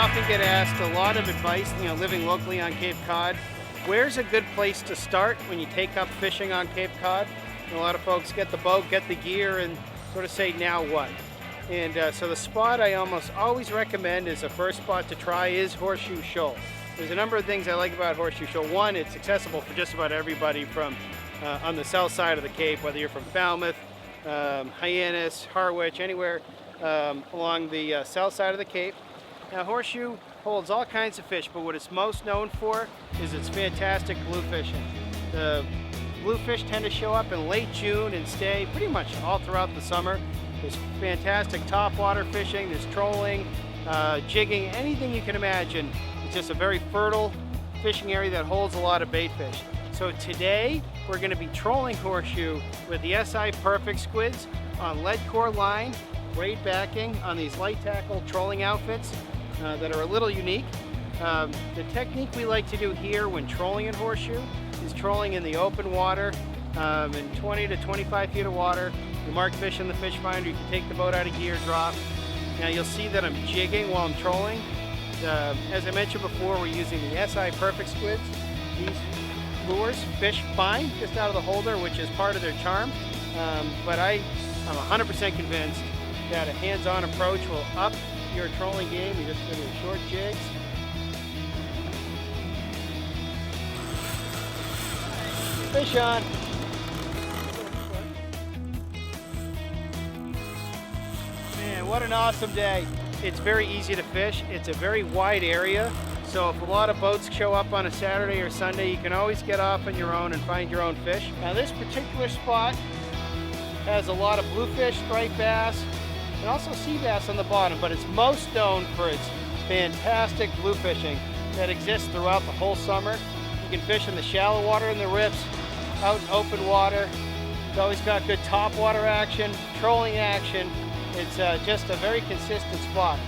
often get asked a lot of advice, living locally on Cape Cod. Where's a good place to start when you take up fishing on Cape Cod? And a lot of folks get the boat, get the gear, and sort of say, now what? And so the spot I almost always recommend as a first spot to try is Horseshoe Shoal. There's a number of things I like about Horseshoe Shoal. One, it's accessible for just about everybody from on the south side of the Cape, whether you're from Falmouth, Hyannis, Harwich, anywhere along the south side of the Cape. Now, Horseshoe holds all kinds of fish, but what it's most known for is its fantastic blue fishing. The bluefish tend to show up in late June and stay pretty much all throughout the summer. There's fantastic topwater fishing, there's trolling, jigging, anything you can imagine. It's just a very fertile fishing area that holds a lot of bait fish. So today, we're going to be trolling Horseshoe with the SI Perfect squids on lead core line, braid backing on these light tackle trolling outfits that are a little unique. The technique we like to do here when trolling in Horseshoe is trolling in the open water in 20 to 25 feet of water. You mark fish in the fish finder, you can take the boat out of gear, drop. Now you'll see that I'm jigging while I'm trolling. As I mentioned before, we're using the SI Perfect squids. These lures fish fine just out of the holder, which is part of their charm. But I'm 100% convinced that a hands-on approach will up your trolling game. You just do short jigs. Fish on. Man, what an awesome day. It's very easy to fish. It's a very wide area. So if a lot of boats show up on a Saturday or Sunday, you can always get off on your own and find your own fish. Now this particular spot has a lot of bluefish, striped bass, and also sea bass on the bottom, but it's most known for its fantastic blue fishing that exists throughout the whole summer. You can fish in the shallow water in the rips, out in open water. It's always got good top water action, trolling action. It's just a very consistent spot.